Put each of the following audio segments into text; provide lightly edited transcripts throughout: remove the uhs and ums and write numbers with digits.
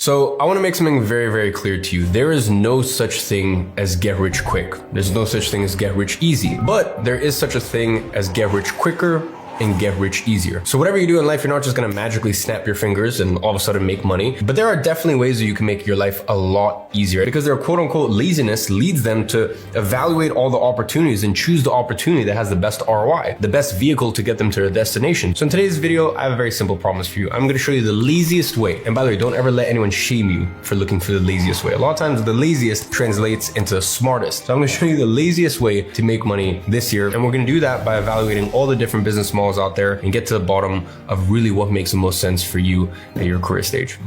So I want to make something very, very clear to you. There is no such thing as get rich quick. There's no such thing as get rich easy, but there is such a thing as get rich quicker and get rich easier. So whatever you do in life, you're not just gonna magically snap your fingers and all of a sudden make money, but there are definitely ways that you can make your life a lot easier because their quote unquote laziness leads them to evaluate all the opportunities and choose the opportunity that has the best ROI, the best vehicle to get them to their destination. So in today's video, I have a very simple promise for you. I'm gonna show you the laziest way. And by the way, don't ever let anyone shame you for looking for the laziest way. A lot of times the laziest translates into the smartest. So I'm gonna show you the laziest way to make money this year. And we're gonna do that by evaluating all the different business models out there and get to the bottom of really what makes the most sense for you at your career stage.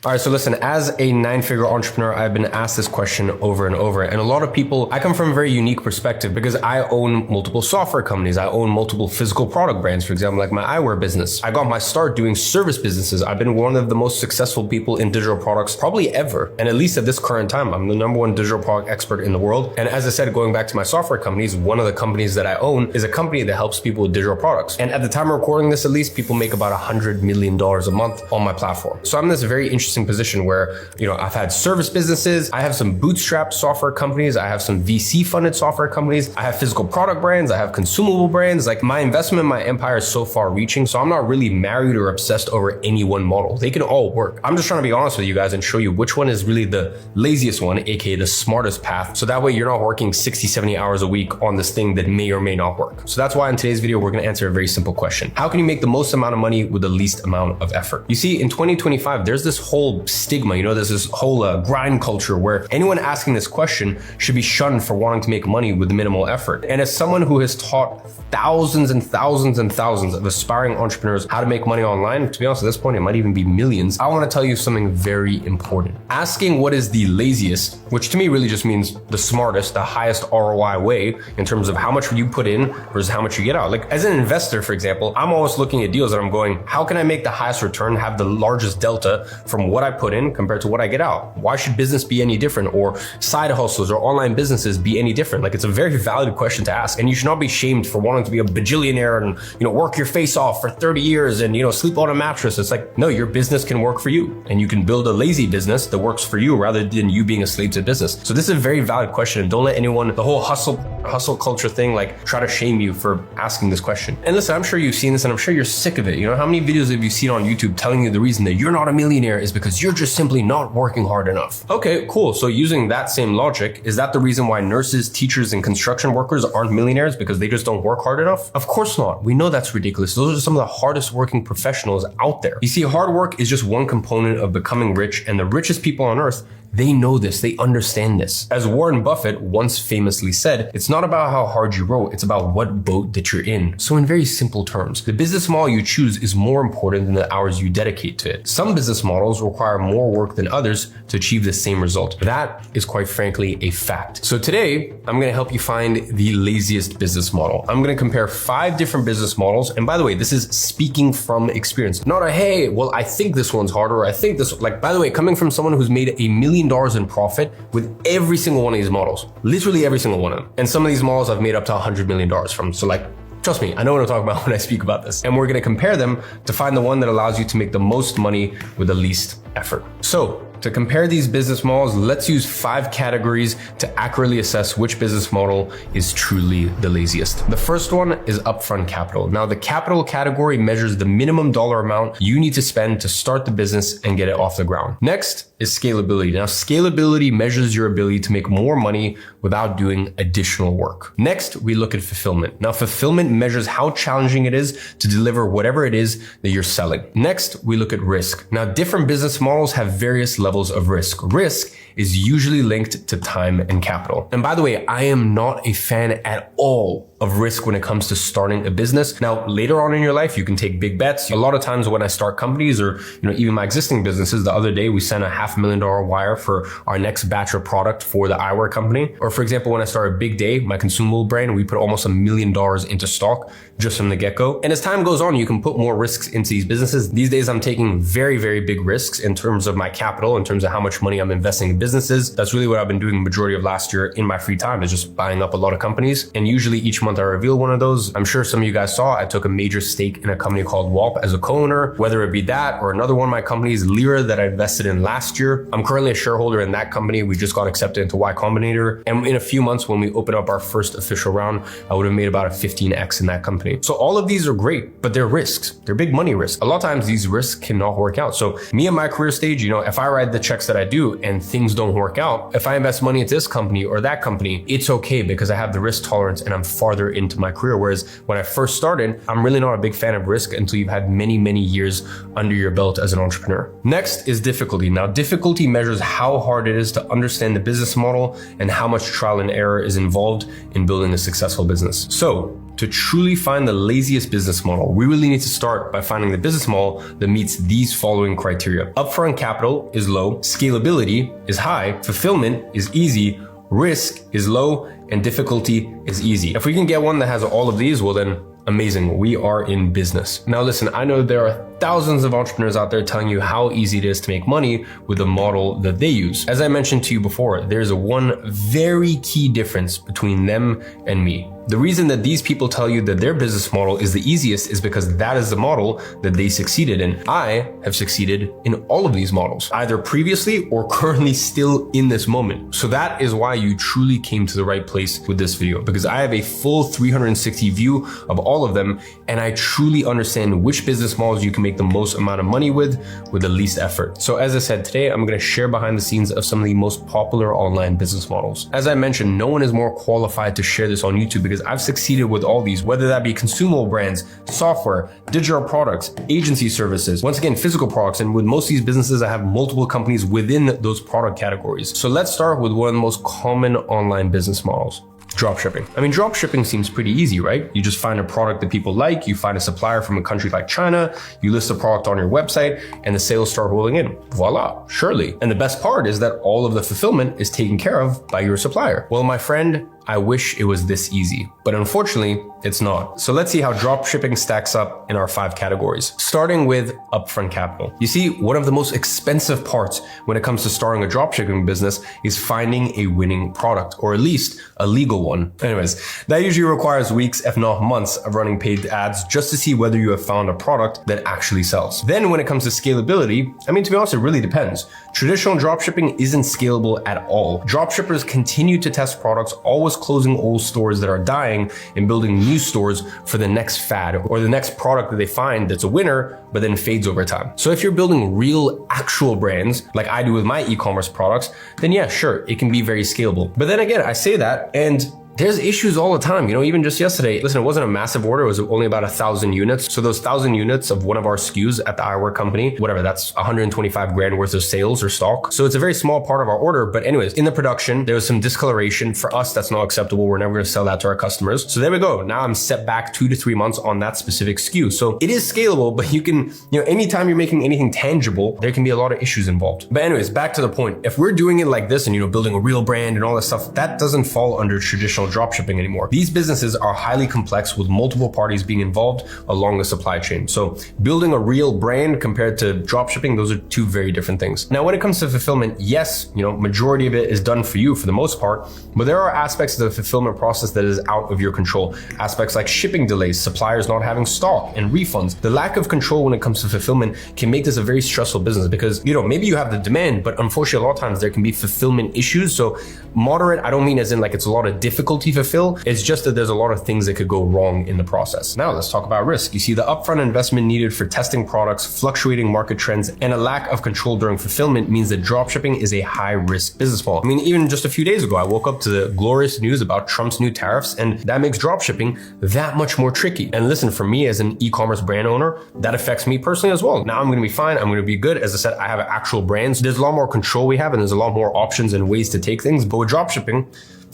All right, so listen, as a 9-figure entrepreneur, I've been asked this question over and over. And a lot of people, I come from a very unique perspective because I own multiple software companies. I own multiple physical product brands, for example, like my eyewear business. I got my start doing service businesses. I've been one of the most successful people in digital products probably ever. And at least at this current time, I'm the #1 digital product expert in the world. And as I said, going back to my software companies, one of the companies that I own is a company that helps people with digital products. And at the time of recording this, at least people make about $100 million a month on my platform. So I'm in this very interesting position where, I've had service businesses, I have some bootstrapped software companies, I have some VC funded software companies, I have physical product brands, I have consumable brands. Like my investment in my empire is so far reaching. So I'm not really married or obsessed over any one model. They can all work. I'm just trying to be honest with you guys and show you which one is really the laziest one, aka the smartest path. So that way you're not working 60, 70 hours a week on this thing that may or may not work. So that's why in today's video, we're going to answer a very simple question. How can you make the most amount of money with the least amount of effort? You see, in 2025, there's this whole stigma, there's this whole grind culture where anyone asking this question should be shunned for wanting to make money with minimal effort. And as someone who has taught thousands and thousands and thousands of aspiring entrepreneurs how to make money online, to be honest, at this point, it might even be millions. I want to tell you something very important. Asking what is the laziest, which to me really just means the smartest, the highest ROI way in terms of how much you put in versus how much you get out. Like as an investor, for example, I'm always looking at deals and I'm going, how can I make the highest return, have the largest delta from what I put in compared to what I get out? Why should business be any different, or side hustles or online businesses be any different? Like it's a very valid question to ask, and you should not be shamed for wanting to be a bajillionaire and work your face off for 30 years and sleep on a mattress. It's like, no, your business can work for you, and you can build a lazy business that works for you rather than you being a slave to business. So this is a very valid question, and don't let anyone, the whole hustle culture thing, like try to shame you for asking this question. And listen, I'm sure you've seen this and I'm sure you're sick of it. How many videos have you seen on YouTube telling you the reason that you're not a millionaire is because you're just simply not working hard enough? Okay, cool. So using that same logic, is that the reason why nurses, teachers, and construction workers aren't millionaires because they just don't work hard enough? Of course not. We know that's ridiculous. Those are some of the hardest working professionals out there. You see, hard work is just one component of becoming rich, and the richest people on earth, they know this, they understand this. As Warren Buffett once famously said, it's not about how hard you row, it's about what boat that you're in. So in very simple terms, the business model you choose is more important than the hours you dedicate to it. Some business models require more work than others to achieve the same result. That is quite frankly a fact. So today, I'm gonna help you find the laziest business model. I'm gonna compare 5 different business models. And by the way, this is speaking from experience, not a, hey, well, I think this one's harder, or I think this, like, by the way, coming from someone who's made $1 million in profit with every single one of these models, literally every single one of them. And some of these models I've made up to $100 million from. So like, trust me, I know what I'm talking about when I speak about this. And we're gonna compare them to find the one that allows you to make the most money with the least effort. So to compare these business models, let's use 5 categories to accurately assess which business model is truly the laziest. The first one is upfront capital. Now, the capital category measures the minimum dollar amount you need to spend to start the business and get it off the ground. Next is scalability. Now, scalability measures your ability to make more money without doing additional work. Next, we look at fulfillment. Now, fulfillment measures how challenging it is to deliver whatever it is that you're selling. Next, we look at risk. Now, different business models have various levels of risk. Risk is usually linked to time and capital. And by the way, I am not a fan at all of risk when it comes to starting a business. Now, later on in your life, you can take big bets. A lot of times when I start companies or, even my existing businesses, the other day we sent a $500,000 wire for our next batch of product for the eyewear company. Or for example, when I started Big Day, my consumable brand, we put almost $1 million into stock just from the get-go. And as time goes on, you can put more risks into these businesses. These days, I'm taking very, very big risks in terms of my capital, in terms of how much money I'm investing in business. businesses. That's really what I've been doing the majority of last year in my free time, is just buying up a lot of companies. And usually each month I reveal one of those. I'm sure some of you guys saw I took a major stake in a company called WALP as a co-owner, whether it be that or another one of my companies, Lira, that I invested in last year. I'm currently a shareholder in that company. We just got accepted into Y Combinator. And in a few months, when we open up our first official round, I would have made about a 15x in that company. So all of these are great, but they're risks. They're big money risks. A lot of times these risks cannot work out. So me in my career stage, if I write the checks that I do and things don't work out, if I invest money into this company or that company, it's okay because I have the risk tolerance and I'm farther into my career. Whereas when I first started, I'm really not a big fan of risk until you've had many, many years under your belt as an entrepreneur. Next is difficulty. Now, difficulty measures how hard it is to understand the business model and how much trial and error is involved in building a successful business. So, to truly find the laziest business model, we really need to start by finding the business model that meets these following criteria. Upfront capital is low, scalability is high, fulfillment is easy, risk is low, and difficulty is easy. If we can get one that has all of these, well then, amazing, we are in business. Now listen, I know there are thousands of entrepreneurs out there telling you how easy it is to make money with the model that they use. As I mentioned to you before, there's one very key difference between them and me. The reason that these people tell you that their business model is the easiest is because that is the model that they succeeded in. I have succeeded in all of these models, either previously or currently still in this moment. So that is why you truly came to the right place with this video, because I have a full 360 view of all of them, and I truly understand which business models you can make the most amount of money with the least effort. So as I said, today I'm going to share behind the scenes of some of the most popular online business models. As I mentioned, no one is more qualified to share this on YouTube because I've succeeded with all these, whether that be consumable brands, software, digital products, agency services, once again, physical products. And with most of these businesses, I have multiple companies within those product categories. So let's start with one of the most common online business models. Dropshipping. I mean, dropshipping seems pretty easy, right? You just find a product that people like, you find a supplier from a country like China, you list the product on your website, and the sales start rolling in. Voila, surely. And the best part is that all of the fulfillment is taken care of by your supplier. Well, my friend, I wish it was this easy, but unfortunately, it's not. So let's see how dropshipping stacks up in our 5 categories, starting with upfront capital. You see, one of the most expensive parts when it comes to starting a dropshipping business is finding a winning product, or at least a legal one. Anyways, that usually requires weeks, if not months, of running paid ads just to see whether you have found a product that actually sells. Then when it comes to scalability, I mean, to be honest, it really depends. Traditional dropshipping isn't scalable at all. Dropshippers continue to test products, always closing old stores that are dying and building new stores for the next fad or the next product that they find that's a winner, but then fades over time. So if you're building real, actual brands, like I do with my e-commerce products, then yeah, sure, it can be very scalable. But then again, I say that, and there's issues all the time. Even just yesterday, listen, it wasn't a massive order. It was only about 1,000 units. So those 1,000 units of one of our SKUs at the eyewear company, whatever, that's 125 grand worth of sales or stock. So it's a very small part of our order. But anyways, in the production, there was some discoloration. For us, that's not acceptable. We're never going to sell that to our customers. So there we go. Now I'm set back 2 to 3 months on that specific SKU. So it is scalable, but you can, anytime you're making anything tangible, there can be a lot of issues involved. But anyways, back to the point. If we're doing it like this and, building a real brand and all that stuff, that doesn't fall under traditional dropshipping anymore. These businesses are highly complex with multiple parties being involved along the supply chain. So building a real brand compared to dropshipping, those are 2 very different things. Now, when it comes to fulfillment, yes, majority of it is done for you for the most part, but there are aspects of the fulfillment process that is out of your control. Aspects like shipping delays, suppliers not having stock, and refunds. The lack of control when it comes to fulfillment can make this a very stressful business because, maybe you have the demand, but unfortunately, a lot of times there can be fulfillment issues. So moderate, I don't mean as in like it's a lot of difficulty to fulfill. It's just that there's a lot of things that could go wrong in the process. Now let's talk about risk. You see, the upfront investment needed for testing products, fluctuating market trends, and a lack of control during fulfillment means that dropshipping is a high-risk business model. I mean, even just a few days ago, I woke up to the glorious news about Trump's new tariffs, and that makes dropshipping that much more tricky. And listen, for me as an e-commerce brand owner, that affects me personally as well. Now I'm going to be fine. I'm going to be good. As I said, I have an actual brand. So there's a lot more control we have, and there's a lot more options and ways to take things. But with dropshipping,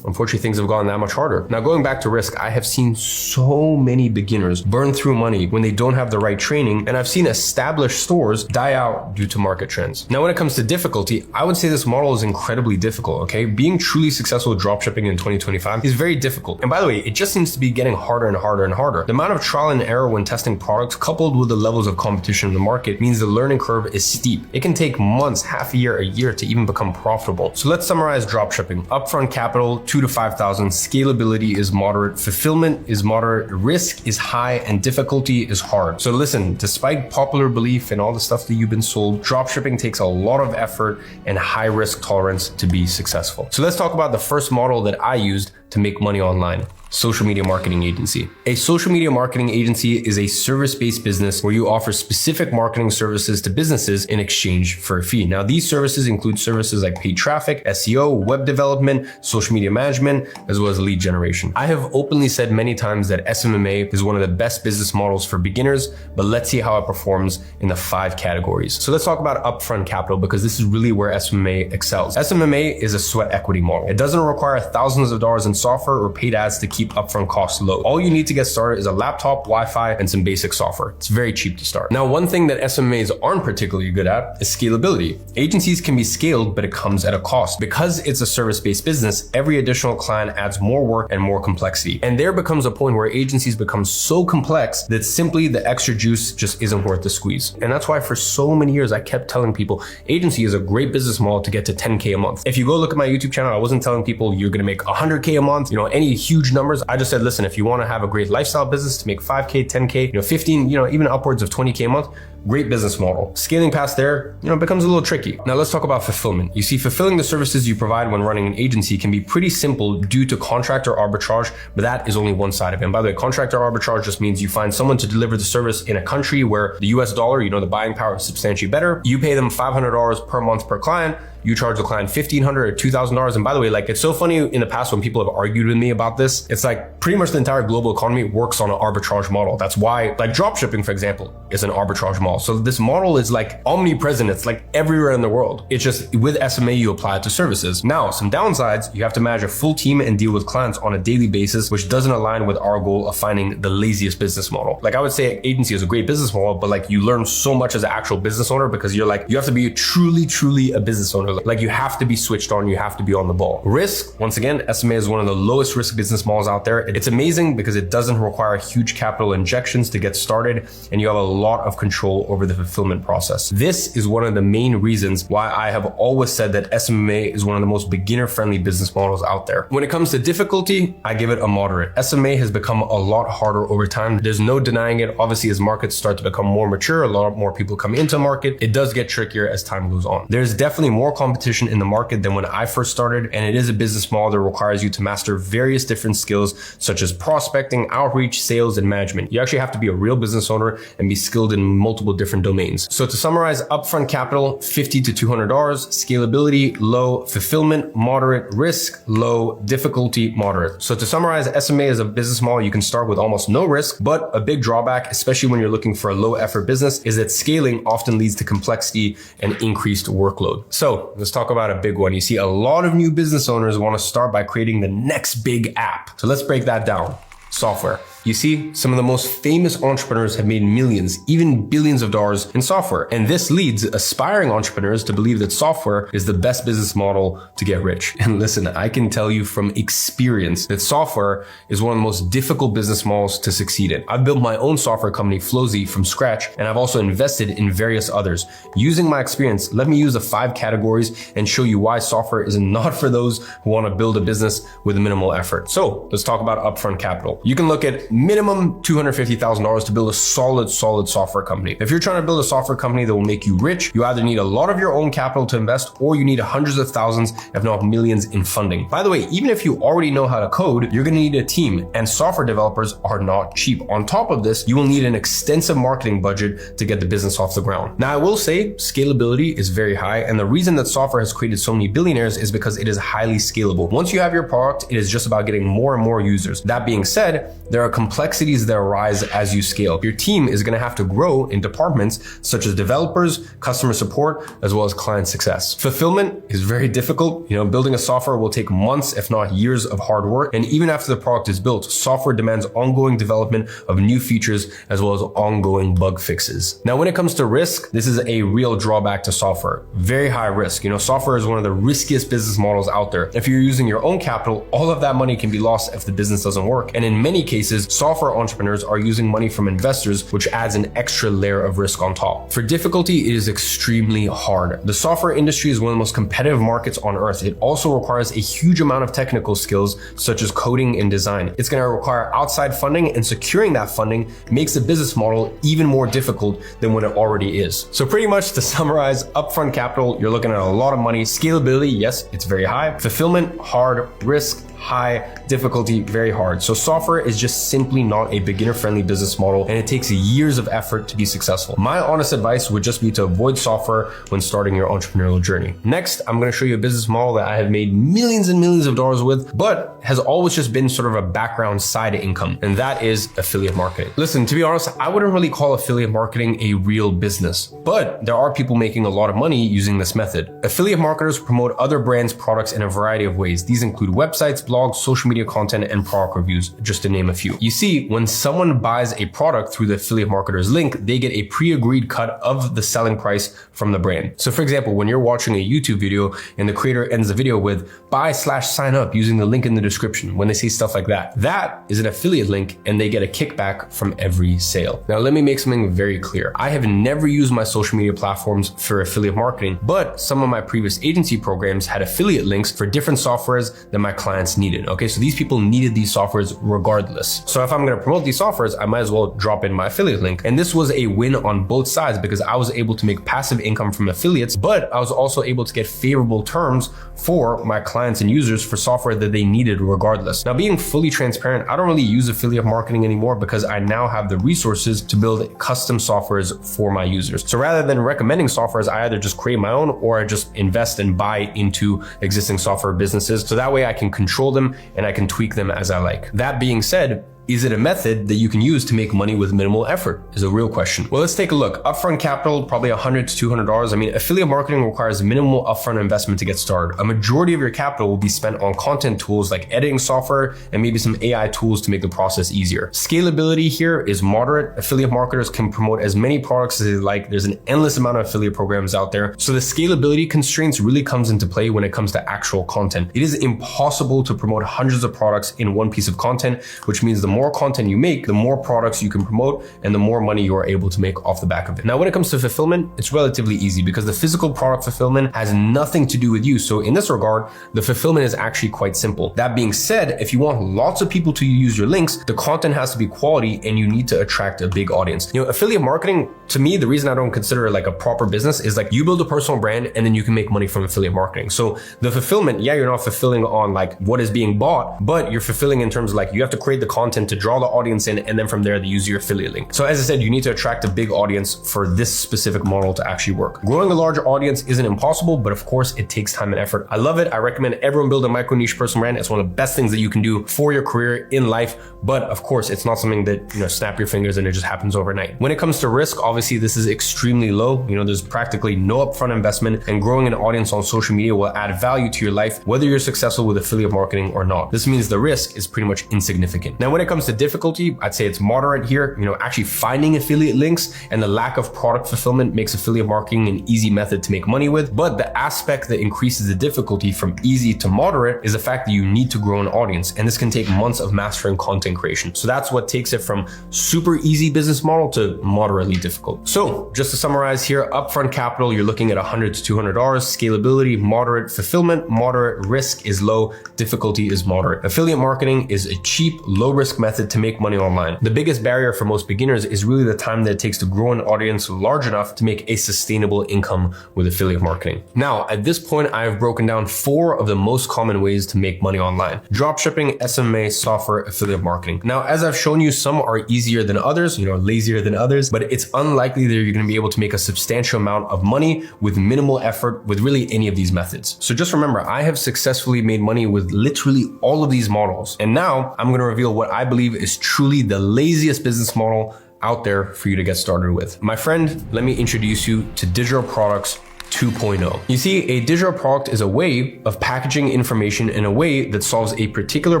unfortunately things have gotten that much harder. Now going back to risk, I have seen so many beginners burn through money when they don't have the right training, and I've seen established stores die out due to market trends. Now when it comes to difficulty, I would say this model is incredibly difficult, okay? Being truly successful with dropshipping in 2025 is very difficult. And by the way, it just seems to be getting harder and harder and harder. The amount of trial and error when testing products coupled with the levels of competition in the market means the learning curve is steep. It can take months, half a year to even become profitable. So let's summarize dropshipping. Upfront capital, 2,000 to 5,000. Scalability is moderate. Fulfillment is moderate. Risk is high and difficulty is hard. So listen, despite popular belief and all the stuff that you've been sold, dropshipping takes a lot of effort and high risk tolerance to be successful. So let's talk about the first model that I used to make money online. Social media marketing agency. A social media marketing agency is a service-based business where you offer specific marketing services to businesses in exchange for a fee. Now, these services include services like paid traffic, SEO, web development, social media management, as well as lead generation. I have openly said many times that SMMA is one of the best business models for beginners, but let's see how it performs in the 5 categories. So let's talk about upfront capital because this is really where SMMA excels. SMMA is a sweat equity model. It doesn't require thousands of dollars in software or paid ads to keep upfront costs low. All you need to get started is a laptop, Wi-Fi, and some basic software. It's very cheap to start. Now, one thing that SMMAs aren't particularly good at is scalability. Agencies can be scaled, but it comes at a cost. Because it's a service-based business, every additional client adds more work and more complexity. And there becomes a point where agencies become so complex that simply the extra juice just isn't worth the squeeze. And that's why for so many years, I kept telling people, agency is a great business model to get to 10K a month. If you go look at my YouTube channel, I wasn't telling people you're gonna make 100K a month, any huge numbers. I just said, listen, if you want to have a great lifestyle business to make 5K, 10K, 15, even upwards of 20K a month, great business model. Scaling past there, becomes a little tricky. Now let's talk about fulfillment. You see, fulfilling the services you provide when running an agency can be pretty simple due to contractor arbitrage, but that is only one side of it. And by the way, contractor arbitrage just means you find someone to deliver the service in a country where the US dollar, the buying power is substantially better. You pay them $500 per month per client. You charge the client $1,500 or $2,000. And by the way, it's so funny in the past when people have argued with me about this, it's like pretty much the entire global economy works on an arbitrage model. That's why, dropshipping, for example, is an arbitrage model. So this model is omnipresent. It's everywhere in the world. It's just with SMA, you apply it to services. Now, some downsides, you have to manage a full team and deal with clients on a daily basis, which doesn't align with our goal of finding the laziest business model. I would say agency is a great business model, but you learn so much as an actual business owner because you have to be truly a business owner. You have to be switched on, you have to be on the ball. Risk, once again, SMA is one of the lowest risk business models out there. It's amazing because it doesn't require huge capital injections to get started, and you have a lot of control over the fulfillment process. This is one of the main reasons why I have always said that SMA is one of the most beginner-friendly business models out there. When it comes to difficulty, I give it a moderate. SMA has become a lot harder over time. There's no denying it. Obviously, as markets start to become more mature, a lot more people come into market. It does get trickier as time goes on. There's definitely more competition in the market than when I first started, and it is a business model that requires you to master various different skills such as prospecting, outreach, sales, and management. You actually have to be a real business owner and be skilled in multiple different domains. So to summarize, upfront capital, $50 to $200, scalability, low, fulfillment, moderate, risk, low, difficulty, moderate. So to summarize, SMA is a business model you can start with almost no risk, but a big drawback, especially when you're looking for a low effort business, is that scaling often leads to complexity and increased workload. So let's talk about a big one. You see, a lot of new business owners want to start by creating the next big app. So let's break that down. Software. You see, some of the most famous entrepreneurs have made millions, even billions of dollars in software. And this leads aspiring entrepreneurs to believe that software is the best business model to get rich. And listen, I can tell you from experience that software is one of the most difficult business models to succeed in. I've built my own software company, Flowzy, from scratch, and I've also invested in various others. Using my experience, let me use the 5 categories and show you why software is not for those who want to build a business with minimal effort. So let's talk about upfront capital. You can look at minimum $250,000 to build a solid software company. If you're trying to build a software company that will make you rich, you either need a lot of your own capital to invest, or you need hundreds of thousands, if not millions, in funding. By the way, even if you already know how to code, you're going to need a team, and software developers are not cheap. On top of this, you will need an extensive marketing budget to get the business off the ground. Now, I will say scalability is very high, and the reason that software has created so many billionaires is because it is highly scalable. Once you have your product, it is just about getting more and more users. That being said, there are complexities that arise as you scale. Your team is going to have to grow in departments such as developers, customer support, as well as client success. Fulfillment is very difficult. Building a software will take months, if not years of hard work. And even after the product is built, software demands ongoing development of new features as well as ongoing bug fixes. Now, when it comes to risk, this is a real drawback to software. Very high risk. Software is one of the riskiest business models out there. If you're using your own capital, all of that money can be lost if the business doesn't work. And in many cases, software entrepreneurs are using money from investors, which adds an extra layer of risk on top. For difficulty, it is extremely hard. The software industry is one of the most competitive markets on earth. It also requires a huge amount of technical skills, such as coding and design. It's going to require outside funding, and securing that funding makes the business model even more difficult than what it already is. So pretty much to summarize, upfront capital, you're looking at a lot of money. Scalability, yes, it's very high. Fulfillment, hard. Risk, high. Difficulty, very hard. So software is just simply not a beginner-friendly business model, and it takes years of effort to be successful. My honest advice would just be to avoid software when starting your entrepreneurial journey. Next, I'm going to show you a business model that I have made millions and millions of dollars with, but has always just been sort of a background side income, and that is affiliate marketing. Listen, to be honest, I wouldn't really call affiliate marketing a real business, but there are people making a lot of money using this method. Affiliate marketers promote other brands' products in a variety of ways. These include websites, blogs, social media content, and product reviews, just to name a few. You see, when someone buys a product through the affiliate marketer's link, they get a pre-agreed cut of the selling price from the brand. So for example, when you're watching a YouTube video and the creator ends the video with buy/sign up using the link in the description, when they say stuff like that, that is an affiliate link and they get a kickback from every sale. Now, let me make something very clear. I have never used my social media platforms for affiliate marketing, but some of my previous agency programs had affiliate links for different softwares that my clients needed. Okay, so these people needed these softwares regardless. So if I'm going to promote these softwares, I might as well drop in my affiliate link. And this was a win on both sides because I was able to make passive income from affiliates, but I was also able to get favorable terms for my clients and users for software that they needed regardless. Now, being fully transparent, I don't really use affiliate marketing anymore because I now have the resources to build custom softwares for my users. So rather than recommending softwares, I either just create my own or I just invest and buy into existing software businesses. So that way I can control them and I can tweak them as I like. That being said, is it a method that you can use to make money with minimal effort is a real question. Well, let's take a look. Upfront capital, probably $100 to $200. I mean, affiliate marketing requires minimal upfront investment to get started. A majority of your capital will be spent on content tools like editing software and maybe some AI tools to make the process easier. Scalability here is moderate. Affiliate marketers can promote as many products as they like. There's an endless amount of affiliate programs out there. So the scalability constraints really comes into play when it comes to actual content. It is impossible to promote hundreds of products in one piece of content, which means the more content you make, the more products you can promote and the more money you are able to make off the back of it. Now, when it comes to fulfillment, it's relatively easy because the physical product fulfillment has nothing to do with you. So in this regard, the fulfillment is actually quite simple. That being said, if you want lots of people to use your links, the content has to be quality and you need to attract a big audience. Affiliate marketing, to me, the reason I don't consider it like a proper business is like you build a personal brand and then you can make money from affiliate marketing. So the fulfillment, yeah, you're not fulfilling on like what is being bought, but you're fulfilling in terms of like you have to create the content to draw the audience in, and then from there they use your affiliate link. So as I said, you need to attract a big audience for this specific model to actually work. Growing a larger audience isn't impossible, but of course it takes time and effort. I love it. I recommend everyone build a micro niche personal brand. It's one of the best things that you can do for your career in life. But of course, it's not something that, snap your fingers and it just happens overnight. When it comes to risk, obviously this is extremely low. There's practically no upfront investment, and growing an audience on social media will add value to your life, whether you're successful with affiliate marketing or not. This means the risk is pretty much insignificant. Now, when it comes to difficulty, I'd say it's moderate here. Actually finding affiliate links and the lack of product fulfillment makes affiliate marketing an easy method to make money with. But the aspect that increases the difficulty from easy to moderate is the fact that you need to grow an audience, and this can take months of mastering content creation. So that's what takes it from super easy business model to moderately difficult. So just to summarize here, upfront capital, you're looking at $100 to $200. Scalability, moderate. Fulfillment, moderate. Risk is low. Difficulty is moderate. Affiliate marketing is a cheap, low risk method to make money online. The biggest barrier for most beginners is really the time that it takes to grow an audience large enough to make a sustainable income with affiliate marketing. Now, at this point, I have broken down 4 of the most common ways to make money online: dropshipping, SMA, software, affiliate marketing. Now, as I've shown you, some are easier than others, lazier than others, but it's unlikely that you're going to be able to make a substantial amount of money with minimal effort with really any of these methods. So just remember, I have successfully made money with literally all of these models. And now I'm going to reveal what I believe is truly the laziest business model out there for you to get started with. My friend, let me introduce you to digital products 2.0. You see, a digital product is a way of packaging information in a way that solves a particular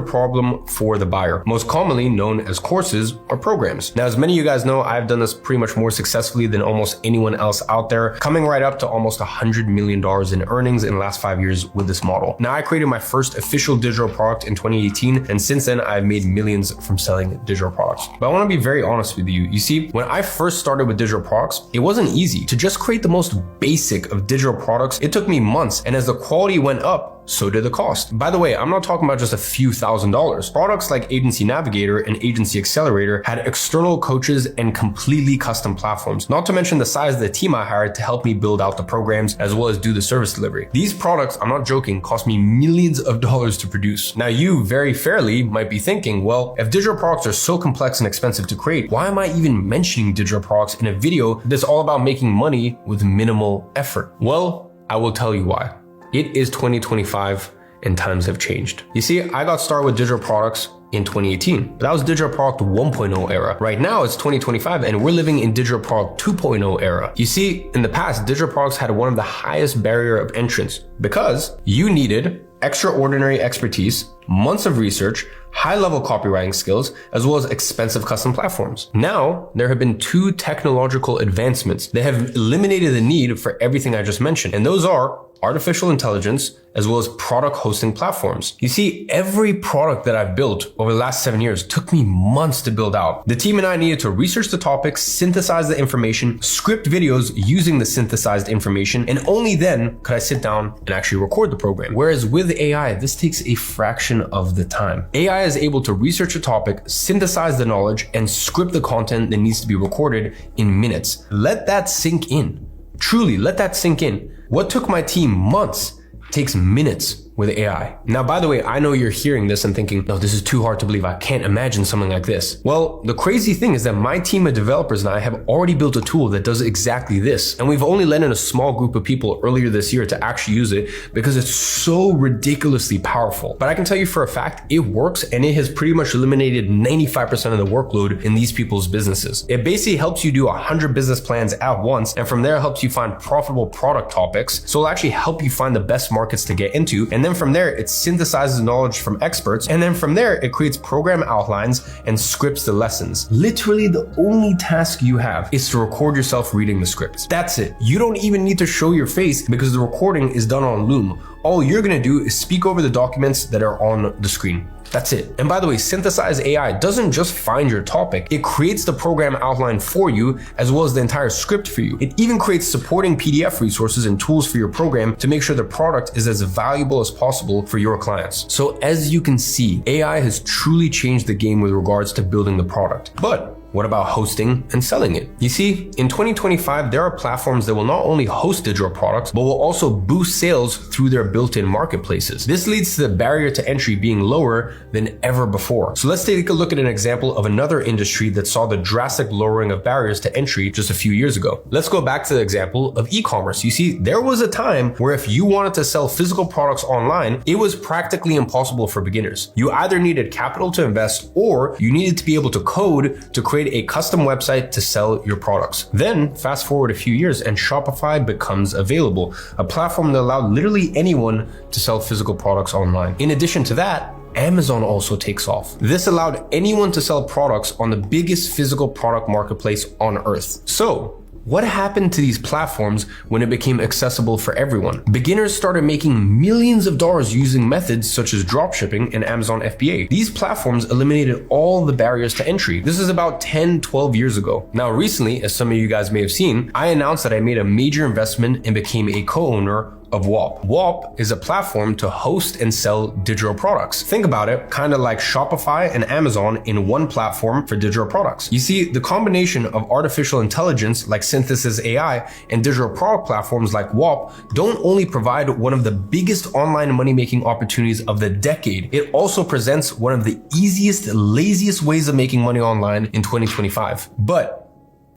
problem for the buyer, most commonly known as courses or programs. Now, as many of you guys know, I've done this pretty much more successfully than almost anyone else out there, coming right up to almost $100 million in earnings in the last 5 years with this model. Now, I created my first official digital product in 2018, and since then, I've made millions from selling digital products. But I want to be very honest with you. You see, when I first started with digital products, it wasn't easy to just create the most basic of digital products. It took me months, and as the quality went up, so did the cost. By the way, I'm not talking about just a few $1,000s. Products like Agency Navigator and Agency Accelerator had external coaches and completely custom platforms, not to mention the size of the team I hired to help me build out the programs as well as do the service delivery. These products, I'm not joking, cost me millions of dollars to produce. Now you very fairly might be thinking, well, if digital products are so complex and expensive to create, why am I even mentioning digital products in a video that's all about making money with minimal effort? Well, I will tell you why. It is 2025 and times have changed. You see, I got started with digital products in 2018, but that was digital product 1.0 era. Right now it's 2025 and we're living in digital product 2.0 era. You see, in the past, digital products had one of the highest barrier of entrance because you needed extraordinary expertise, months of research, high-level copywriting skills, as well as expensive custom platforms. Now, there have been two technological advancements that have eliminated the need for everything I just mentioned, and those are artificial intelligence, as well as product hosting platforms. You see, every product that I've built over the last 7 years took me months to build out. The team and I needed to research the topics, synthesize the information, script videos using the synthesized information, and only then could I sit down and actually record the program. Whereas with AI, this takes a fraction of the time. AI is able to research a topic, synthesize the knowledge, and script the content that needs to be recorded in minutes. Let that sink in. Truly, let that sink in. What took my team months takes minutes with AI. Now, by the way, I know you're hearing this and thinking, no, this is too hard to believe. I can't imagine something like this. Well, the crazy thing is that my team of developers and I have already built a tool that does exactly this. And we've only let in a small group of people earlier this year to actually use it because it's so ridiculously powerful. But I can tell you for a fact, it works and it has pretty much eliminated 95% of the workload in these people's businesses. It basically helps you do 100 business plans at once. And from there, it helps you find profitable product topics. So it'll actually help you find the best markets to get into. And then from there, it synthesizes knowledge from experts. And then from there, it creates program outlines and scripts the lessons. Literally, the only task you have is to record yourself reading the scripts. That's it. You don't even need to show your face because the recording is done on Loom. All you're gonna do is speak over the documents that are on the screen. That's it. And by the way, Synthesize AI doesn't just find your topic, it creates the program outline for you as well as the entire script for you. It even creates supporting PDF resources and tools for your program to make sure the product is as valuable as possible for your clients. So as you can see, AI has truly changed the game with regards to building the product. But what about hosting and selling it? You see, in 2025, there are platforms that will not only host digital products, but will also boost sales through their built-in marketplaces. This leads to the barrier to entry being lower than ever before. So let's take a look at an example of another industry that saw the drastic lowering of barriers to entry just a few years ago. Let's go back to the example of e-commerce. You see, there was a time where if you wanted to sell physical products online, it was practically impossible for beginners. You either needed capital to invest or you needed to be able to code to create a custom website to sell your products. Then fast forward a few years and Shopify becomes available, a platform that allowed literally anyone to sell physical products online. In addition to that, Amazon also takes off. This allowed anyone to sell products on the biggest physical product marketplace on earth. So, what happened to these platforms when it became accessible for everyone? Beginners started making millions of dollars using methods such as dropshipping and Amazon FBA. These platforms eliminated all the barriers to entry. This is about 10, 12 years ago. Now recently, as some of you guys may have seen, I announced that I made a major investment and became a co-owner of WAP. WAP is a platform to host and sell digital products. Think about it, kind of like Shopify and Amazon in one platform for digital products. You see, the combination of artificial intelligence like Synthesis AI and digital product platforms like WAP don't only provide one of the biggest online money-making opportunities of the decade, it also presents one of the easiest, laziest ways of making money online in 2025. But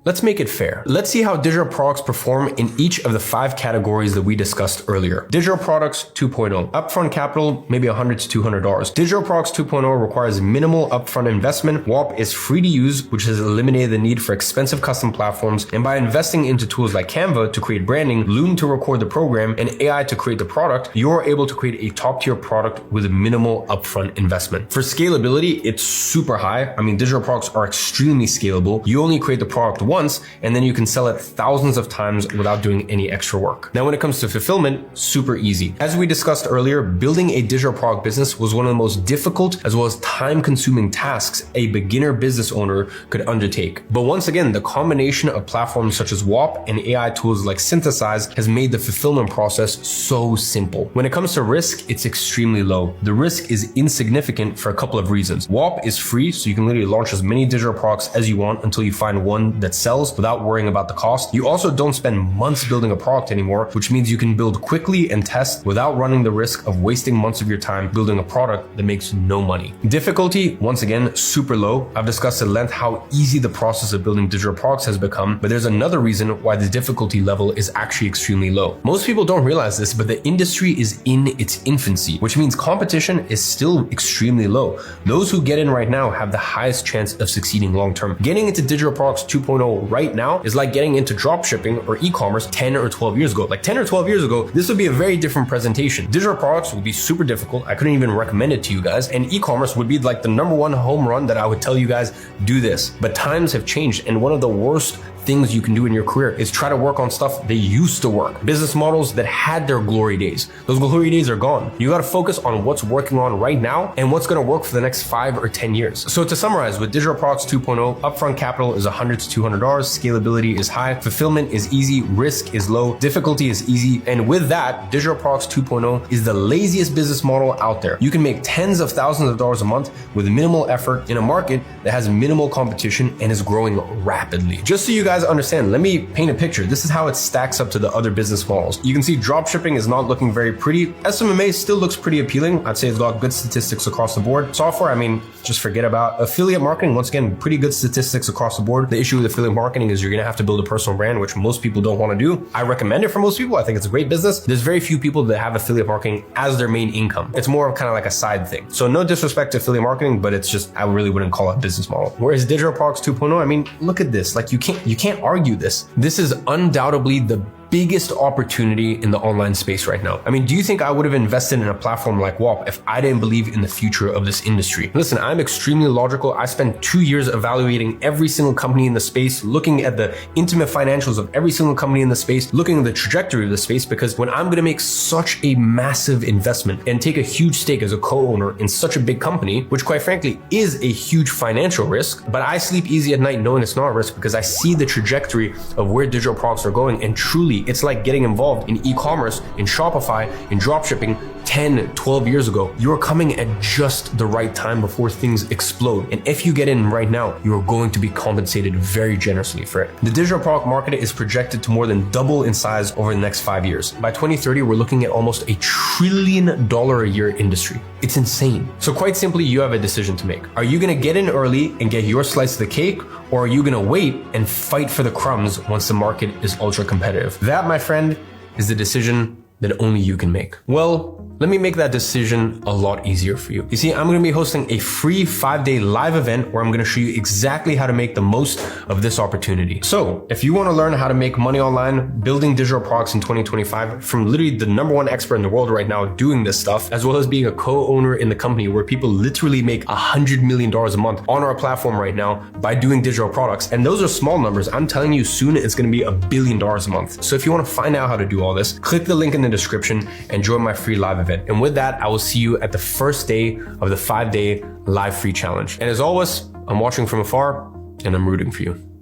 Let's make it fair. Let's see how digital products perform in each of the 5 categories that we discussed earlier. Digital products 2.0. Upfront capital, maybe $100 to $200. Digital products 2.0 requires minimal upfront investment. WAP is free to use, which has eliminated the need for expensive custom platforms. And by investing into tools like Canva to create branding, Loom to record the program, and AI to create the product, you're able to create a top-tier product with a minimal upfront investment. For scalability, it's super high. I mean, digital products are extremely scalable. You only create the product once, and then you can sell it thousands of times without doing any extra work. Now, when it comes to fulfillment, super easy. As we discussed earlier, building a digital product business was one of the most difficult as well as time-consuming tasks a beginner business owner could undertake. But once again, the combination of platforms such as WAP and AI tools like Synthesize has made the fulfillment process so simple. When it comes to risk, it's extremely low. The risk is insignificant for a couple of reasons. WAP is free, so you can literally launch as many digital products as you want until you find one that sells without worrying about the cost. You also don't spend months building a product anymore, which means you can build quickly and test without running the risk of wasting months of your time building a product that makes no money. Difficulty, once again, super low. I've discussed at length how easy the process of building digital products has become, but there's another reason why the difficulty level is actually extremely low. Most people don't realize this, but the industry is in its infancy, which means competition is still extremely low. Those who get in right now have the highest chance of succeeding long term. Getting into digital products 2.0 right now is like getting into drop shipping or e-commerce 10 or 12 years ago. Like 10 or 12 years ago, this would be a very different presentation. Digital products would be super difficult. I couldn't even recommend it to you guys. And e-commerce would be like the #1 home run that I would tell you guys, do this. But times have changed, and one of the worst things you can do in your career is try to work on stuff that used to work. Business models that had their glory days. Those glory days are gone. You got to focus on what's working on right now and what's going to work for the next 5 or 10 years. So to summarize, with digital products 2.0, upfront capital is $100 to $200, scalability is high, fulfillment is easy, risk is low, difficulty is easy, and with that, digital products 2.0 is the laziest business model out there. You can make tens of thousands of dollars a month with minimal effort in a market that has minimal competition and is growing rapidly. Just so you guys understand, let me paint a picture. This is how it stacks up to the other business models. You can see dropshipping is not looking very pretty. SMMA still looks pretty appealing. I'd say it's got good statistics across the board. Software, I mean, just forget about. Affiliate marketing, once again, pretty good statistics across the board. The issue with affiliate marketing is you're gonna have to build a personal brand, which most people don't want to do. I recommend it for most people. I think it's a great business. There's very few people that have affiliate marketing as their main income. It's more of kind of like a side thing. So no disrespect to affiliate marketing, but it's just, I really wouldn't call it a business model. Whereas digital products 2.0, I mean, look at this. Like you can't argue this. This is undoubtedly the biggest opportunity in the online space right now. I mean, do you think I would have invested in a platform like WAP if I didn't believe in the future of this industry? Listen, I'm extremely logical. I spent 2 years evaluating every single company in the space, looking at the intimate financials of every single company in the space, looking at the trajectory of the space, because when I'm going to make such a massive investment and take a huge stake as a co-owner in such a big company, which quite frankly is a huge financial risk, but I sleep easy at night knowing it's not a risk because I see the trajectory of where digital products are going, and truly it's like getting involved in e-commerce, in Shopify, in dropshipping 10, 12 years ago. You're coming at just the right time before things explode. And if you get in right now, you're going to be compensated very generously for it. The digital product market is projected to more than double in size over the next 5 years. By 2030, we're looking at almost $1 trillion a year industry. It's insane. So quite simply, you have a decision to make. Are you going to get in early and get your slice of the cake? Or are you going to wait and fight for the crumbs once the market is ultra competitive? That, my friend, is the decision that only you can make. Well, let me make that decision a lot easier for you. You see, I'm going to be hosting a free 5-day live event where I'm going to show you exactly how to make the most of this opportunity. So if you want to learn how to make money online, building digital products in 2025 from literally the #1 expert in the world right now doing this stuff, as well as being a co-owner in the company where people literally make $100 million a month on our platform right now by doing digital products. And those are small numbers. I'm telling you soon it's going to be $1 billion a month. So if you want to find out how to do all this, click the link in the description and join my free live event. And with that, I will see you at the first day of the 5-day live free challenge. And as always, I'm watching from afar and I'm rooting for you.